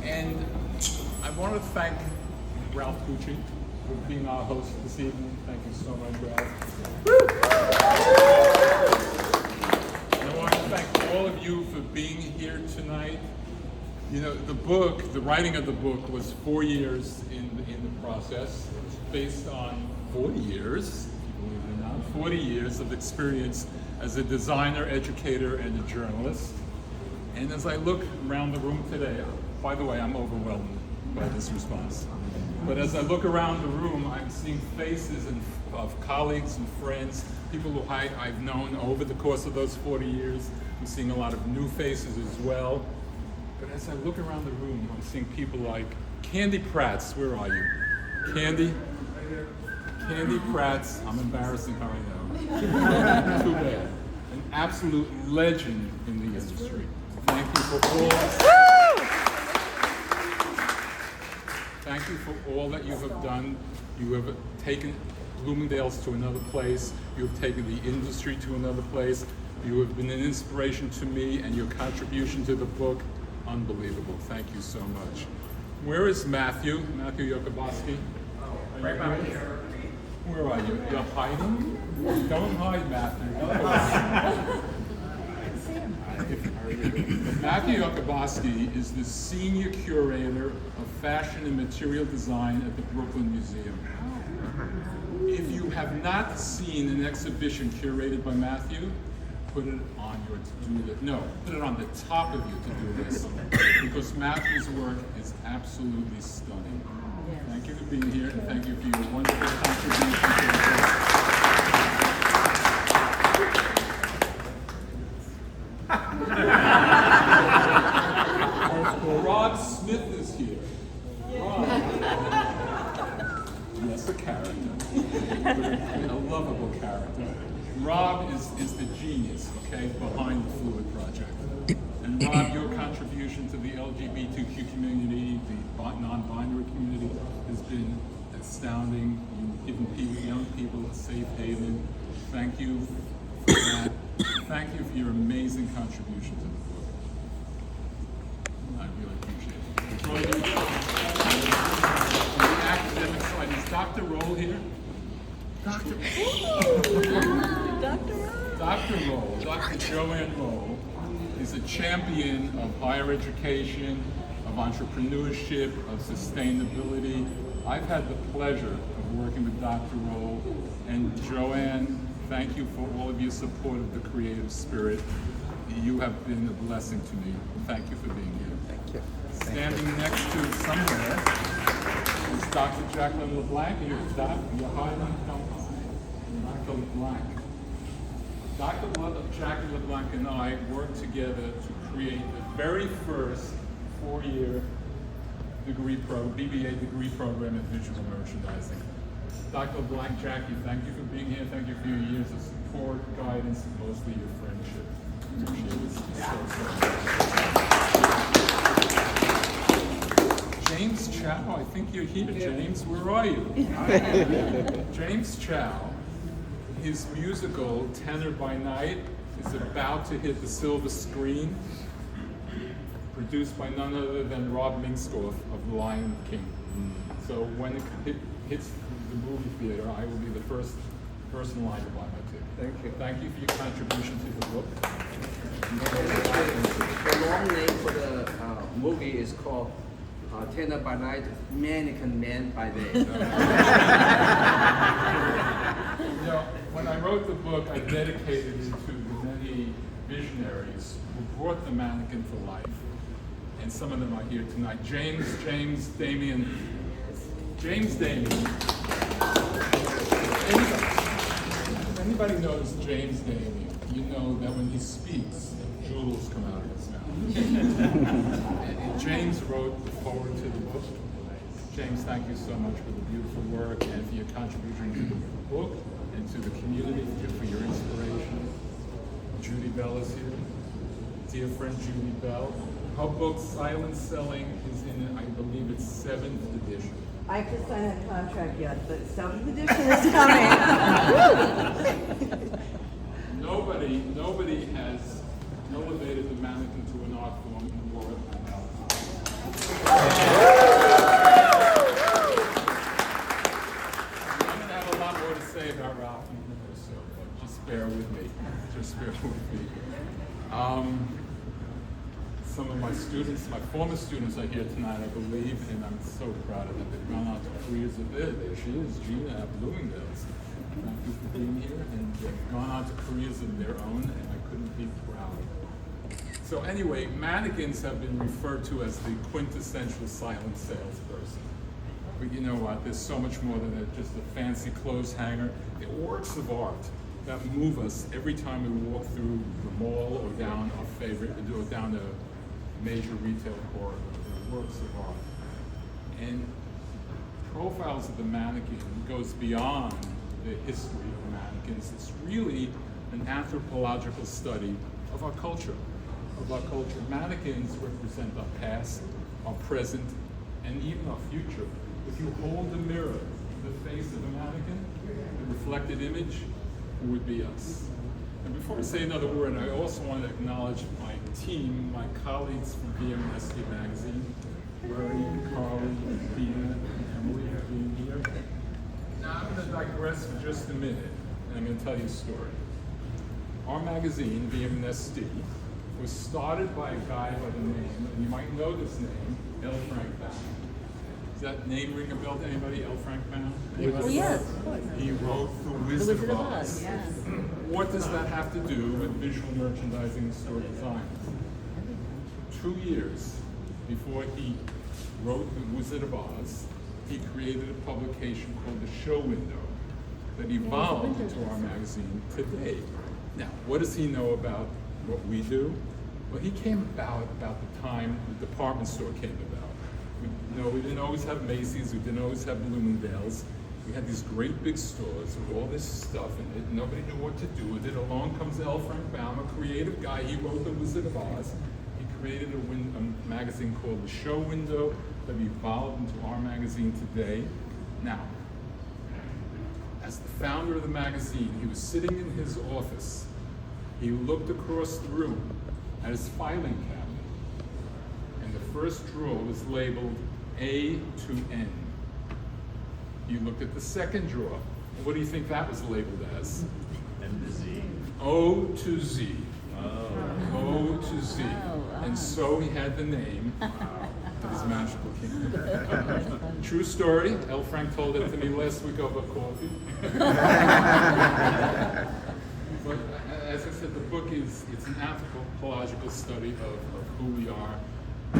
And I want to thank Ralph Pucci for being our host this evening. Thank you so much, Ralph. And I want to thank all of you for being here tonight. You know, the writing of the book was 4 years in the process. It's based on 40 years, believe it or not, 40 years of experience as a designer, educator, and a journalist. And as I look around the room today, by the way, I'm overwhelmed by this response. But as I look around the room, I'm seeing faces of colleagues and friends, people who I've known over the course of those 40 years. I'm seeing a lot of new faces as well. But as I look around the room, I'm seeing people like Candy Pratz. Where are you? Candy? Candy Pratz. I'm embarrassing her, I know. Too bad. An absolute legend in the industry. Thank you for all. Thank you for all that you have done. You have taken Bloomingdale's to another place. You have taken the industry to another place. You have been an inspiration to me, and your contribution to the book, unbelievable. Thank you so much. Where is Matthew? Matthew Yokoboski? Right back here. Where are you? You're hiding? Don't hide, Matthew. Matthew Yokoboski is the senior curator of fashion and material design at the Brooklyn Museum. If you have not seen an exhibition curated by Matthew, put it on your to-do list. No, put it on the top of your to-do list, because Matthew's work is absolutely stunning. Yes. Thank you for being here, and thank you for your wonderful contribution to the book. Rob Smith is here. Rob. Yes, a character. A lovable character. Rob is the genius, okay, behind the Fluid Project. And Rob, your contribution to the LGBTQ community, the non-binary community, has been astounding. You've given people, young people a safe haven. Thank you for that. Thank you for your amazing contribution to the book. I really appreciate it. On the academic side, is Dr. Roll here? Dr. Roll, Dr. Joanne Roll, is a champion of higher education, of entrepreneurship, of sustainability. I've had the pleasure of working with Dr. Roll, and Joanne, thank you for all of your support of the creative spirit. You have been a blessing to me. Thank you for being here. Thank you. Standing next to somewhere is Dr. Jacqueline LeBlanc. You're hiding. Dr. LeBlanc. Dr. Jacqueline LeBlanc and I worked together to create the very first 4-year BBA degree program in visual merchandising. Dr. LeBlanc, Jackie, thank you for being here. Thank you for your years of support, guidance, and mostly your friendship. James Chow, I think you're here. James, where are you? James Chow, his musical Tenor by Night is about to hit the silver screen, produced by none other than Rob Minskoff of The Lion King. So when it hits the movie theater, I will be the first person in line to buy my ticket. Thank you. Thank you for your contribution to the book. The long name for the movie is called Tenor by Night, Mannequin Man by Day. You know, when I wrote the book, I dedicated it to the many visionaries who brought the mannequin to life. And some of them are here tonight. James Damien. If anybody knows James Damien, you know that when he speaks, jewels come out of his mouth. and James wrote the foreword to the book. James, thank you so much for the beautiful work and for your contribution to the book and to the community, for your inspiration. Judy Bell is here. Dear friend Judy Bell. Her book, Silent Selling, is in, I believe it's 7th edition. I have to sign that contract yet, but 7th edition is coming. Nobody has elevated the mannequin to an art form in the world. students, my former students are here tonight, I believe, and I'm so proud of them. They've gone on to careers of there. There she is, Gina at Bloomingdale's. Thank you for being here, and they've gone on to careers of their own, and I couldn't be prouder. So anyway, mannequins have been referred to as the quintessential silent salesperson. But you know what, there's so much more than just a fancy clothes hanger. They're works of art that move us every time we walk through the mall or down our favorite, or down a major retail corridor. They're works of art. And Profiles of the Mannequin goes beyond the history of mannequins. It's really an anthropological study of our culture. Mannequins represent our past, our present, and even our future. If you hold the mirror to the face of a mannequin, the reflected image would be us. And before I say another word, I also want to acknowledge my team, my colleagues from BMSD Magazine, Larry, Carly, Dina, and Emily for being here. Now I'm going to digress for just a minute, and I'm going to tell you a story. Our magazine, BMSD, was started by a guy by the name, and you might know this name, L. Frank Baum. Does that name ring a bell to anybody, L. Frank Baum? Oh, yes, of course. He wrote The Wizard of Oz. Yes. What does that have to do with visual merchandising and store design? 2 years before he wrote The Wizard of Oz, he created a publication called The Show Window that evolved into our magazine today. Now, what does he know about what we do? Well, he came about the time the department store came about. We didn't always have Macy's, we didn't always have Bloomingdale's. We had these great big stores with all this stuff in it. Nobody knew what to do with it. Along comes L. Frank Baum, a creative guy. He wrote The Wizard of Oz. He created a magazine called The Show Window that evolved into our magazine today. Now, as the founder of the magazine, he was sitting in his office. He looked across the room at his filing cabinet, and the first drawer was labeled A to N. You looked at the second drawer. What do you think that was labeled as? M to Z. O to Z. Oh. O to Z. And so he had the name of his magical kingdom. True story. L. Frank told it to me last week over coffee. But as I said, the book it's an anthropological study of who we are.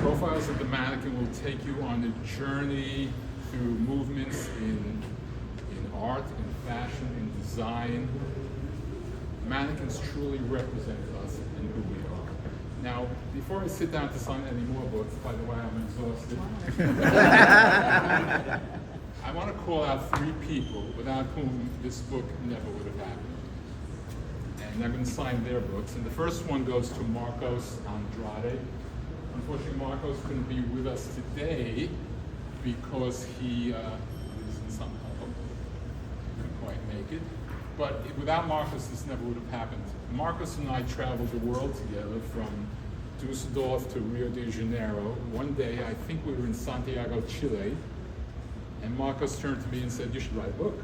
Profiles of the Mannequin will take you on a journey through movements in art, in fashion, in design. Mannequins truly represent us and who we are. Now, before I sit down to sign any more books, by the way, I'm exhausted. I want to call out 3 people without whom this book never would have happened. And I'm going to sign their books. And the first one goes to Marcos Andrade. Unfortunately, Marcos couldn't be with us today because he lives in Sao Paulo. Couldn't quite make it. But without Marcos, this never would have happened. Marcos and I traveled the world together from Dusseldorf to Rio de Janeiro. One day, I think we were in Santiago, Chile, and Marcos turned to me and said, "You should write a book."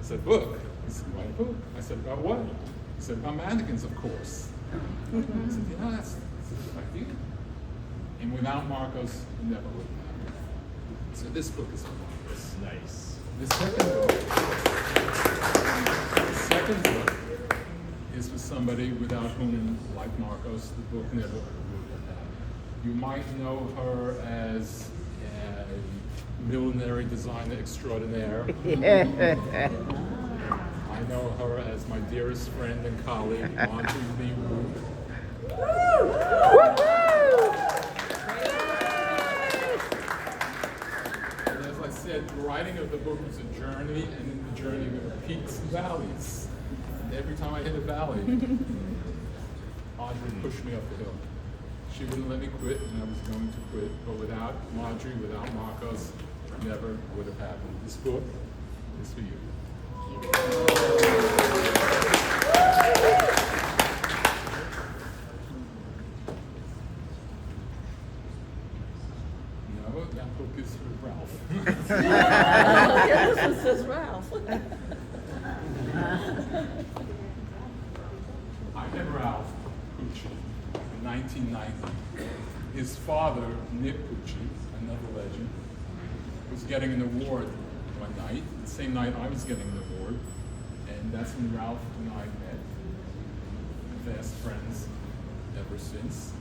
I said, "Book?" He said, "Write a book." I said, "About what?" He said, "About mannequins, of course." I said, that's a good idea. And without Marcos, it never would have happened. So this book is for Marcos. Nice. The second book is for somebody without whom, like Marcos, the book never would have happened. You might know her as a millinery designer extraordinaire. I know her as my dearest friend and colleague, Marjorie Lee Wu. And as I said, the writing of the book was a journey, and in the journey there were peaks and valleys. And every time I hit a valley, Marjorie pushed me up the hill. She wouldn't let me quit, and I was going to quit. But without Marjorie, without Marcos, it never would have happened. This book is for you. No, that book is for Ralph. Yeah, this one says Ralph. I met Ralph Pucci in 1990 his father, Nick Pucci, another legend, was getting an award one night, the same night I was getting an award, and that's when Ralph and I met, fast friends ever since.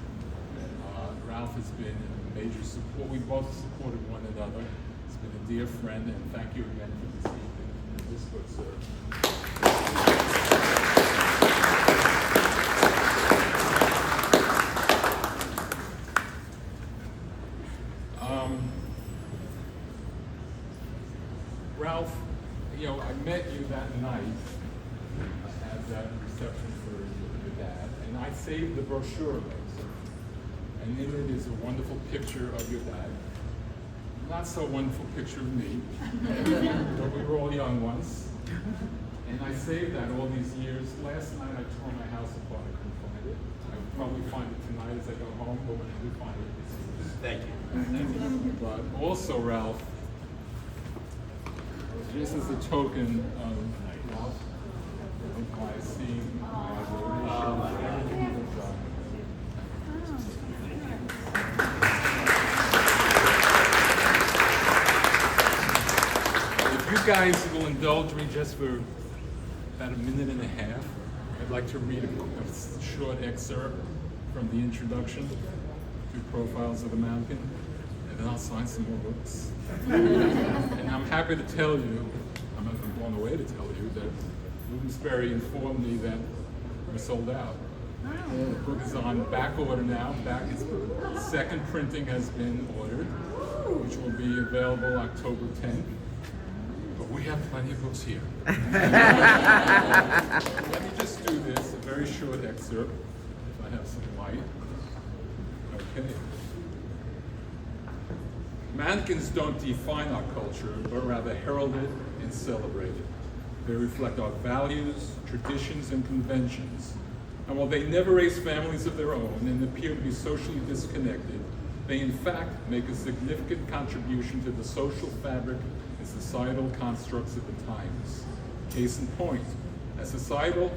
Ralph has been a major support. We both supported one another. He's been a dear friend, and thank you again for this evening and this book, sir. Ralph, I met you that night at that reception for your dad, and I saved the brochure, and in it is a wonderful picture of your dad. Not so wonderful picture of me, but we were all young once. And I saved that all these years. Last night I tore my house apart, I couldn't find it. I will probably find it tonight as I go home, but when I do find it, it's Thank you. but also, Ralph, this is a token of Ralph, of my esteem, my adoration, everything you've done. If you guys will indulge me just for about a minute and a half, I'd like to read a short excerpt from the introduction to Profiles of the Mannequin, and then I'll sign some more books. And I'm happy to tell you, I'm blown away to tell you that Bloomsbury informed me that we're sold out. The book is on back order now. Its second printing has been ordered, which will be available October 10th. But we have plenty of books here. Let me just do this, a very short excerpt, if I have some light. Okay. Mannequins don't define our culture, but rather herald it and celebrate it. They reflect our values, traditions, and conventions. And while they never raise families of their own and appear to be socially disconnected, they in fact make a significant contribution to the social fabric and societal constructs of the times. Case in point, as societal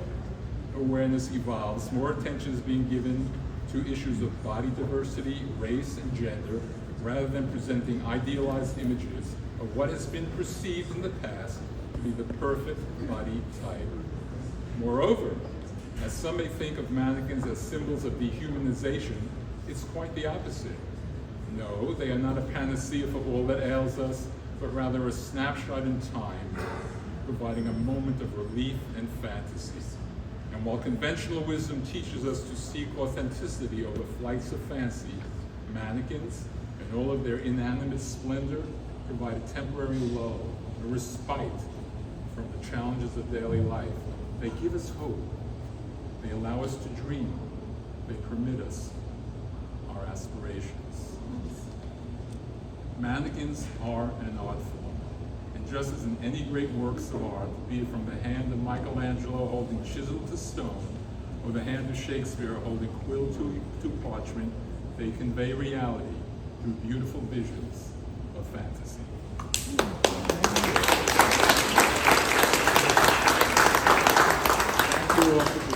awareness evolves, more attention is being given to issues of body diversity, race, and gender, rather than presenting idealized images of what has been perceived in the past to be the perfect body type. Moreover, as some may think of mannequins as symbols of dehumanization, it's quite the opposite. No, they are not a panacea for all that ails us, but rather a snapshot in time, providing a moment of relief and fantasy. And while conventional wisdom teaches us to seek authenticity over flights of fancy, mannequins, in all of their inanimate splendor, provide a temporary lull, a respite from the challenges of daily life. They give us hope. They allow us to dream. They permit us our aspirations. Mannequins are an art form, and just as in any great works of art, be it from the hand of Michelangelo holding chisel to stone, or the hand of Shakespeare holding quill to parchment, they convey reality through beautiful visions of fantasy. Thank you all for